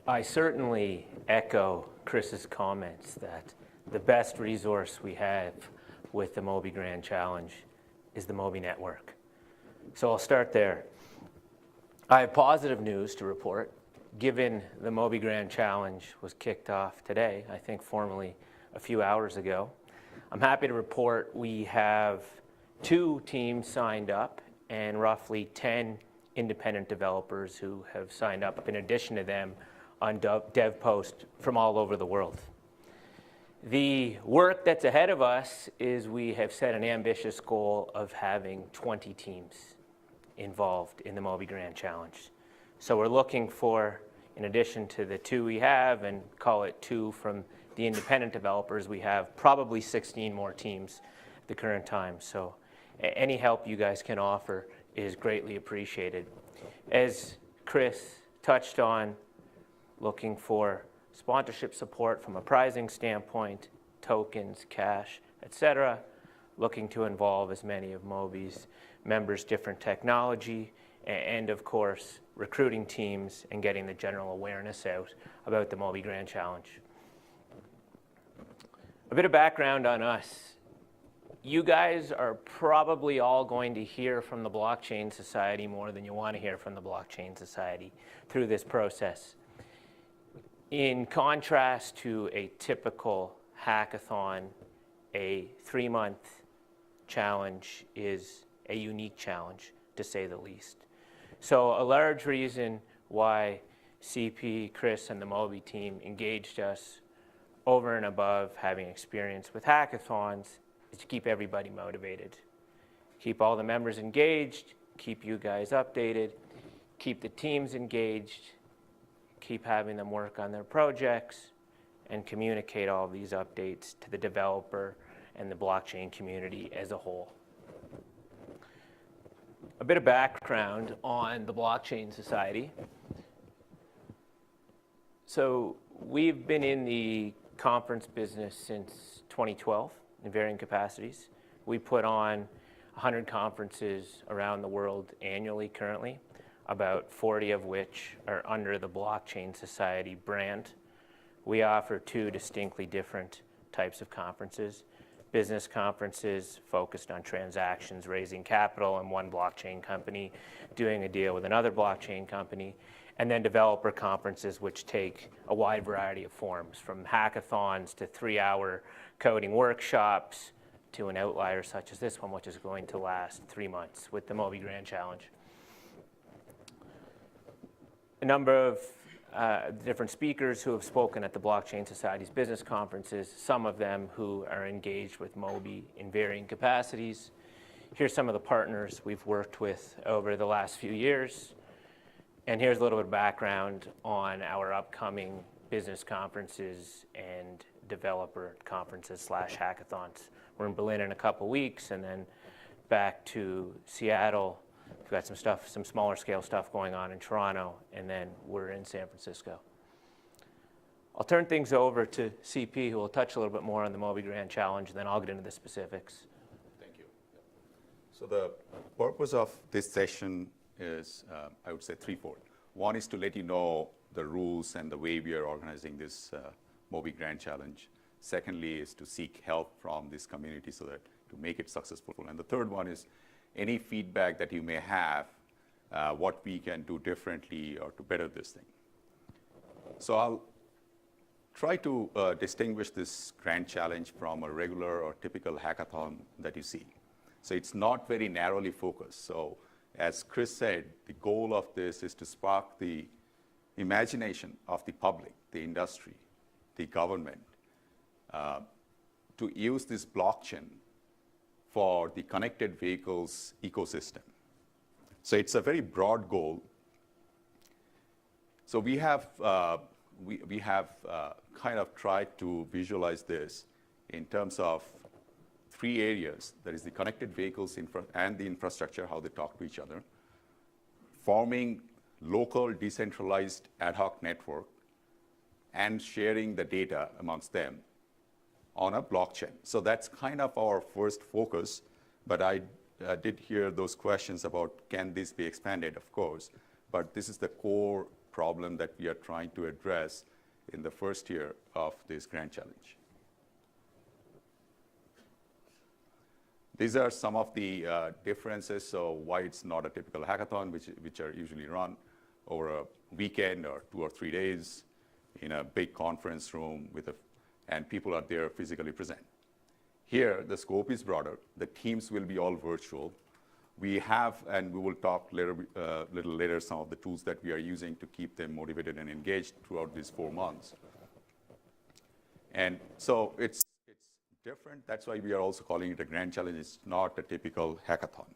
I certainly echo Chris's comments that the best resource we have with the MOBI Grand Challenge is the MOBI network. So I'll start there. I have positive news to report. Given the MOBI Grand Challenge was kicked off today, I think formally a few hours ago, I'm happy to report we have 2 teams signed up and roughly 10 independent developers who have signed up in addition to them on DevPost from all over the world. The work that's ahead of us is we have set an ambitious goal of having 20 teams involved in the MOBI Grand Challenge. So we're looking for, in addition to the 2 we have, and call it 2 from the independent developers, we have probably 16 more teams at the current time. So any help you guys can offer is greatly appreciated. As Chris touched on, looking for sponsorship support from a prizing standpoint, tokens, cash, etc. Looking to involve as many of MOBI's members, different technology, and of course, recruiting teams and getting the general awareness out about the MOBI Grand Challenge. A bit of background on us. You guys are probably all going to hear from the Blockchain Society more than you want to hear from the Blockchain Society through this process. In contrast to a typical hackathon, a 3-month challenge is a unique challenge, to say the least. So a large reason why CP, Chris, and the MOBI team engaged us over and above having experience with hackathons is to keep everybody motivated. Keep all the members engaged, keep you guys updated, keep the teams engaged, keep having them work on their projects, and communicate all of these updates to the developer and the blockchain community as a whole. A bit of background on the Blockchain Society. So we've been in the conference business since 2012 in varying capacities. We put on 100 conferences around the world annually currently, about 40 of which are under the Blockchain Society brand. We offer 2 distinctly different types of conferences. Business conferences focused on transactions, raising capital, and one blockchain company doing a deal with another blockchain company. And then developer conferences, which take a wide variety of forms, from hackathons to 3-hour coding workshops to an outlier such as this one, which is going to last 3 months with the MOBI Grand Challenge. A number of different speakers who have spoken at the Blockchain Society's business conferences, some of them who are engaged with MOBI in varying capacities. Here's some of the partners we've worked with over the last few years. And here's a little bit of background on our upcoming business conferences and developer conferences / hackathons. We're in Berlin in a couple weeks, and then back to Seattle. We've got some stuff, some smaller scale stuff going on in Toronto, and then we're in San Francisco. I'll turn things over to CP, who will touch a little bit more on the MOBI Grand Challenge, and then I'll get into the specifics. Thank you. So the purpose of this session is, I would say, threefold. One is to let you know the rules and the way we are organizing this MOBI Grand Challenge. Secondly is to seek help from this community so that to make it successful. And the third one is any feedback that you may have, what we can do differently or to better this thing. So I'll try to distinguish this Grand Challenge from a regular or typical hackathon that you see. So it's not very narrowly focused. So as Chris said, the goal of this is to spark the imagination of the public, the industry, the government, to use this blockchain for the connected vehicles ecosystem. So it's a very broad goal. So we have kind of tried to visualize this in terms of 3 areas. That is the connected vehicles and the infrastructure, how they talk to each other, forming local decentralized ad hoc network, and sharing the data amongst them on a blockchain. So that's kind of our first focus, but I did hear those questions about can this be expanded, of course, but this is the core problem that we are trying to address in the first year of this Grand Challenge. These are some of the differences, so why it's not a typical hackathon, which are usually run over a weekend or 2 or 3 days in a big conference room and people are there physically present. Here, the scope is broader. The teams will be all virtual. We have, and we will talk later, little later, some of the tools that we are using to keep them motivated and engaged throughout these 4 months. And so it's different. That's why we are also calling it a Grand Challenge. It's not a typical hackathon.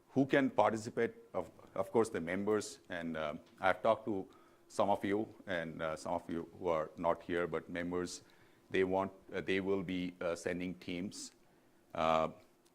Who can participate? Of course, the members. And I've talked to some of you, and some of you who are not here, but members. They will be sending teams.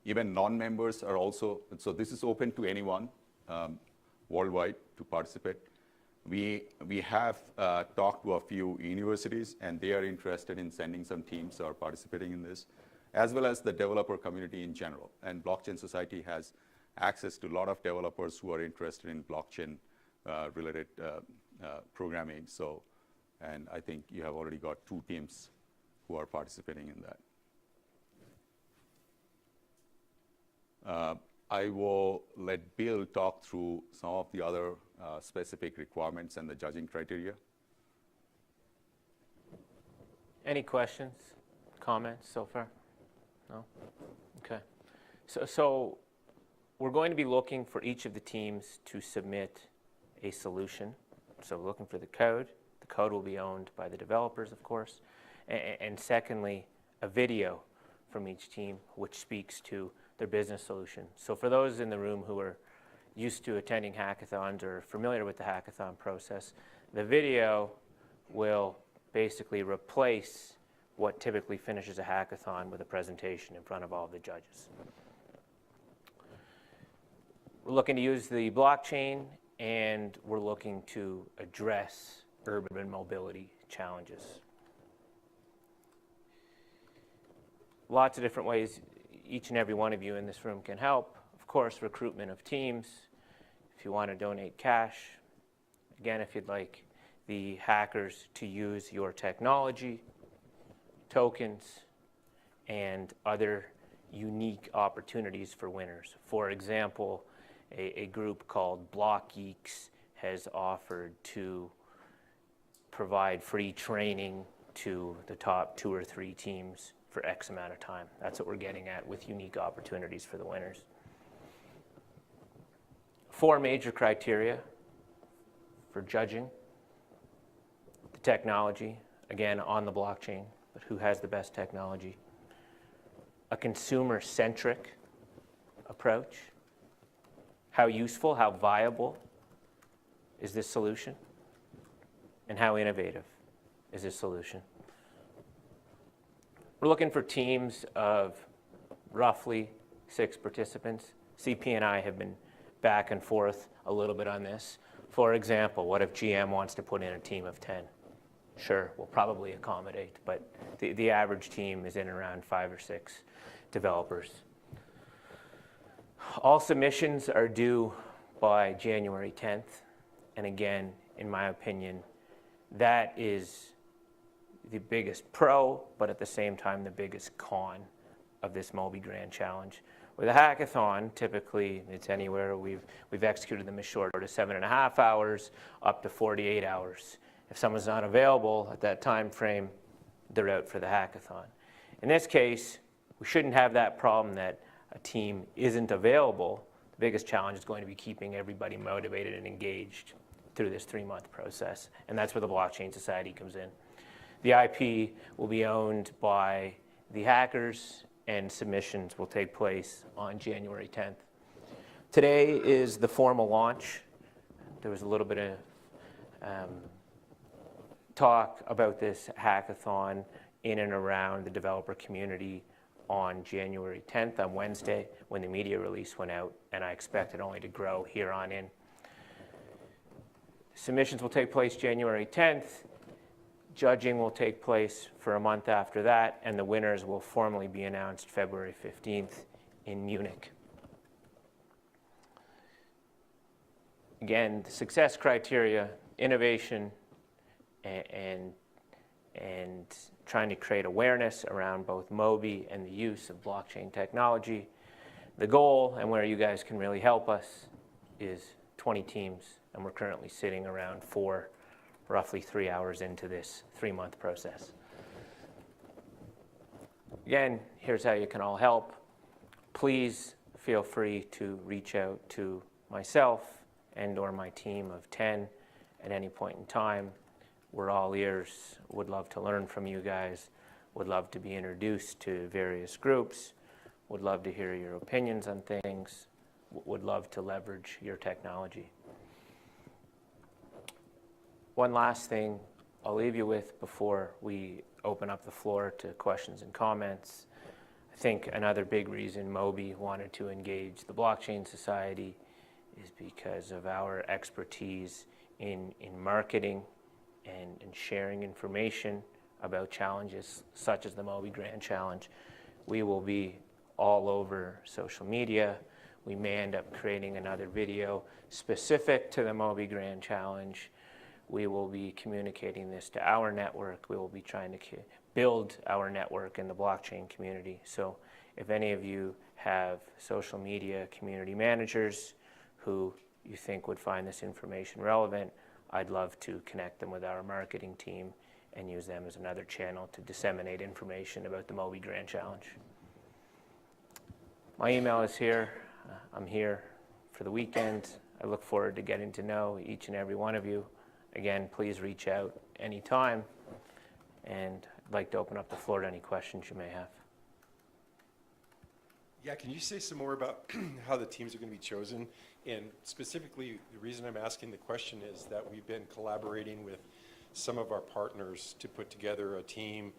Even non-members are also, so this is open to anyone worldwide to participate. We have talked to a few universities, and they are interested in sending some teams or participating in this, as well as the developer community in general. And Blockchain Society has access to a lot of developers who are interested in blockchain-related programming. So, and I think you have already got 2 teams who are participating in that. I will let Bill talk through some of the other specific requirements and the judging criteria. Any questions, comments so far? No? Okay. So we're going to be looking for each of the teams to submit a solution. So we're looking for the code. The code will be owned by the developers, of course. And secondly, a video from each team which speaks to their business solution. So for those in the room who are used to attending hackathons or familiar with the hackathon process, the video will basically replace what typically finishes a hackathon with a presentation in front of all the judges. We're looking to use the blockchain, and we're looking to address urban mobility challenges. Lots of different ways each and every one of you in this room can help. Of course, recruitment of teams. If you want to donate cash, again, if you'd like the hackers to use your technology, tokens, and other unique opportunities for winners. For example, a group called Block Geeks has offered to provide free training to the top 2 or 3 teams for X amount of time. That's what we're getting at with unique opportunities for the winners. 4 major criteria for judging. The technology, again, on the blockchain, but who has the best technology? A consumer-centric approach. How useful, how viable is this solution? And how innovative is this solution? We're looking for teams of roughly 6 participants. CP and I have been back and forth a little bit on this. For example, what if GM wants to put in a team of 10? Sure, we'll probably accommodate, but the average team is in around 5 or 6 developers. All submissions are due by January 10th. And again, in my opinion, that is the biggest pro, but at the same time, the biggest con of this MOBI Grand Challenge. With a hackathon, typically it's anywhere, we've executed them as short as 7.5 hours up to 48 hours. If someone's not available at that time frame, they're out for the hackathon. In this case, we shouldn't have that problem that a team isn't available. The biggest challenge is going to be keeping everybody motivated and engaged through this 3-month process, and that's where the Blockchain Society comes in. The IP will be owned by the hackers, and submissions will take place on January 10th. Today is the formal launch. There was a little bit of talk about this hackathon in and around the developer community on January 10th, on Wednesday, when the media release went out, and I expect it only to grow here on in. Submissions will take place January 10th. Judging will take place for a month after that, and the winners will formally be announced February 15th in Munich. again, the success criteria, innovation, and trying to create awareness around both MOBI and the use of blockchain technology. The goal, and where you guys can really help us, is 20 teams, and we're currently sitting around 4, roughly 3 hours into this 3-month process. Again, here's how you can all help. Please feel free to reach out to myself and/or my team of 10 at any point in time. We're all ears, would love to learn from you guys, would love to be introduced to various groups, would love to hear your opinions on things, would love to leverage your technology. One last thing I'll leave you with before we open up the floor to questions and comments. I think another big reason MOBI wanted to engage the Blockchain Society is because of our expertise in marketing and sharing information about challenges such as the MOBI Grand Challenge. We will be all over social media. We may end up creating another video specific to the MOBI Grand Challenge. We will be communicating this to our network. We will be trying to build our network in the blockchain community. So if any of you have social media community managers who you think would find this information relevant, I'd love to connect them with our marketing team and use them as another channel to disseminate information about the MOBI Grand Challenge. My email is here. I'm here for the weekend. I look forward to getting to know each and every one of you. Again, please reach out anytime, and I'd like to open up the floor to any questions you may have. Yeah, can you say some more about how the teams are going to be chosen? And specifically, the reason I'm asking the question is that we've been collaborating with some of our partners to put together a team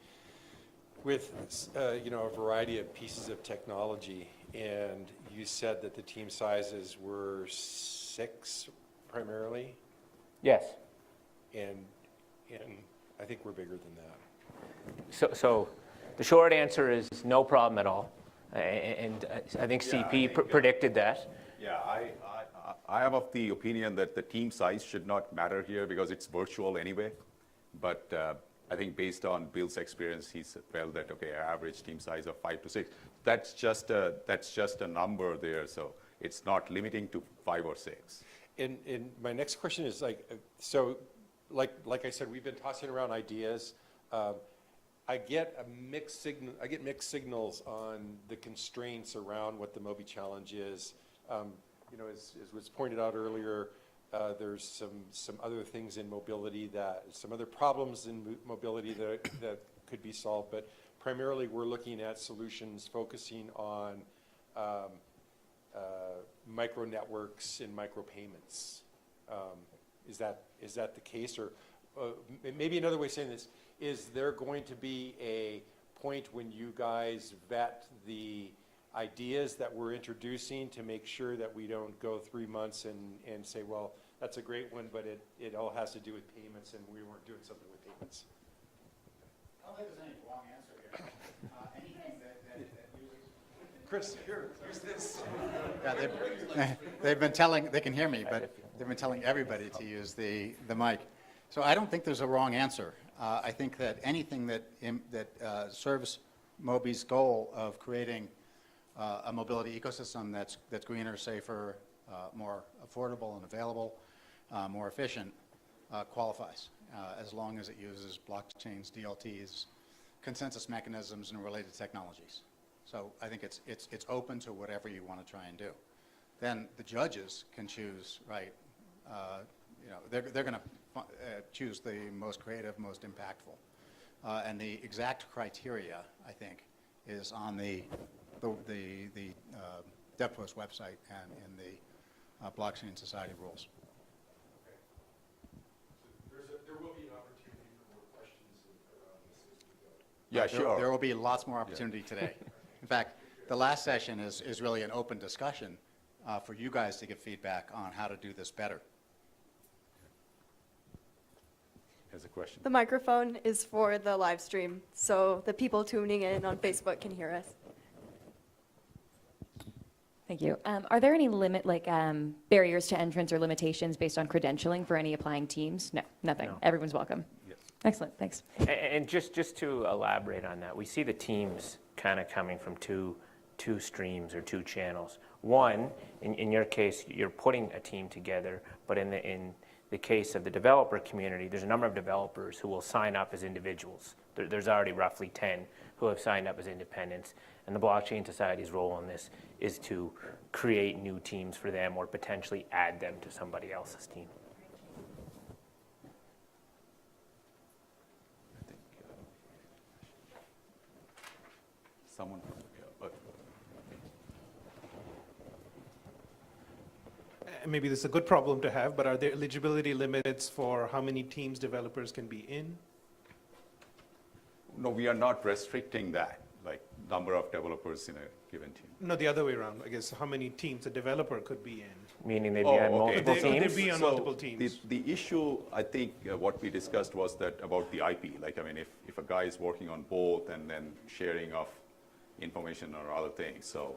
with a variety of pieces of technology. And you said that the team sizes were 6 primarily? Yes. And I think we're bigger than that. So the short answer is no problem at all. And I think CP predicted that. Yeah, I am of the opinion that the team size should not matter here because it's virtual anyway. But I think based on Bill's experience, he felt that, okay, our average team size of 5 to 6. That's just a number there. So it's not limiting to 5 or 6. And my next question is like I said, we've been tossing around ideas. I get mixed signals on the constraints around what the MOBI Challenge is. As was pointed out earlier, there's some other things in mobility some other problems in mobility that could be solved, but primarily we're looking at solutions focusing on micro networks and micro payments. Is that the case? Or maybe another way of saying this, is there going to be a point when you guys vet the ideas that we're introducing to make sure that we don't go 3 months and say, well, that's a great one, but it all has to do with payments and we weren't doing something with payments? I don't think there's any wrong answer here. Anything that you... Chris, here's this. Yeah, they've been telling, they can hear me, but they've been telling everybody to use the mic. So I don't think there's a wrong answer. I think that anything that serves MOBI's goal of creating a mobility ecosystem that's greener, safer, more affordable and available, more efficient, qualifies, as long as it uses blockchains, DLTs, consensus mechanisms, and related technologies. So I think it's open to whatever you want to try and do. Then the judges can choose, right? They're going to choose the most creative, most impactful, and the exact criteria, I think, is on the DevPost website and in the Blockchain Society rules. Okay. So there will be an opportunity for more questions around this as we go. Yeah, sure. There will be lots more opportunity today. In fact, the last session is really an open discussion for you guys to give feedback on how to do this better. Has a question. The microphone is for the live stream, so the people tuning in on Facebook can hear us. Thank you. Are there any barriers to entrance or limitations based on credentialing for any applying teams? No, nothing. No. Everyone's welcome. Yes. Excellent, thanks. And just to elaborate on that, we see the teams kind of coming from two streams or two channels. One, in your case, you're putting a team together, but in the case of the developer community, there's a number of developers who will sign up as individuals. There's already roughly 10 who have signed up as independents, and the Blockchain Society's role in this is to create new teams for them or potentially add them to somebody else's team. I think someone, Maybe this is a good problem to have, but are there eligibility limits for how many teams developers can be in? no, we are not restricting that, like number of developers in a given team. No, the other way around. I guess how many teams a developer could be in. Meaning they'd be on multiple Could they teams? be on multiple teams? The issue, I think, what we discussed was that about the IP. Like, I mean, if a guy is working on both and then sharing of information or other things, so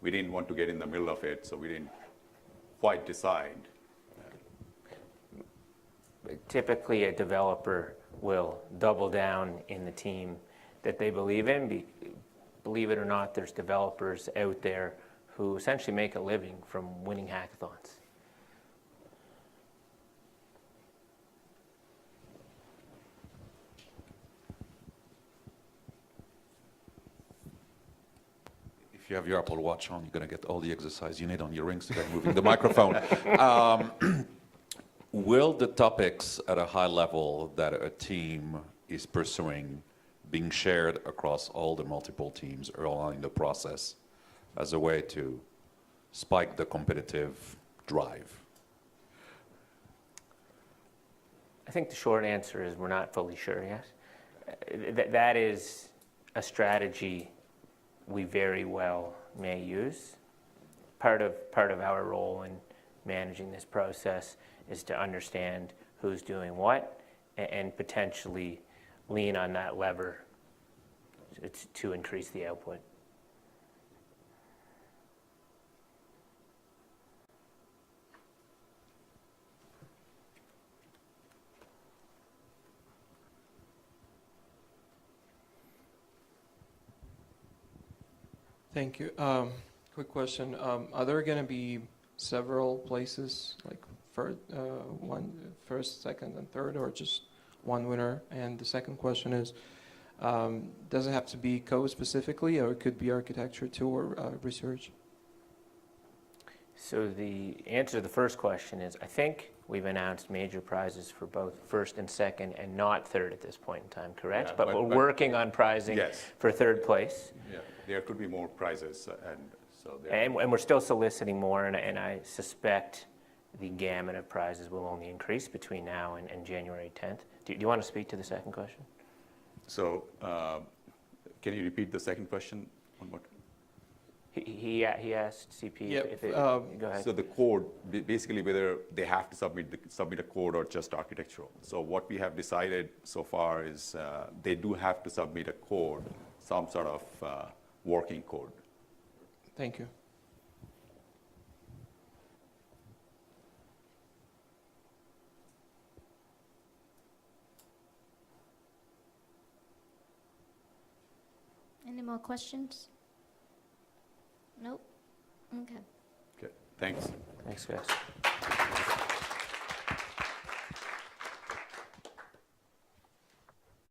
we didn't want to get in the middle of it, so we didn't quite decide. Typically, a developer will double down in the team that they believe in. Believe it or not, there's developers out there who essentially make a living from winning hackathons. If you have your Apple Watch on, you're going to get all the exercise you need on your rings to get moving the microphone. Will the topics at a high level that a team is pursuing being shared across all the multiple teams early on in the process as a way to spike the competitive drive? I think the short answer is we're not fully sure yet. That is a strategy we very well may use. Part of our role in managing this process is to understand who's doing what and potentially lean on that lever to increase the output. Thank you. Quick question. Are there going to be several places, like first, second, and third, or just one winner? And the second question is, does it have to be code specifically, or it could be architecture too, or research? So the answer to the first question is, I think we've announced major prizes for both first and second and not third at this point in time, correct? Yeah, but but we're working on prizing Yes. for third place. Yeah, there could be more prizes, and so there. And we're still soliciting more, and I suspect the gamut of prizes will only increase between now and January 10th. Do you want to speak to the second question? So, can you repeat the second question? One more time. He asked CP Yep, if it, go ahead. So the code, basically whether they have to submit a code or just architectural. So what we have decided so far is they do have to submit a code, some sort of working code. Thank you. Any more questions? Nope. Okay. Okay, thanks. Thanks, guys.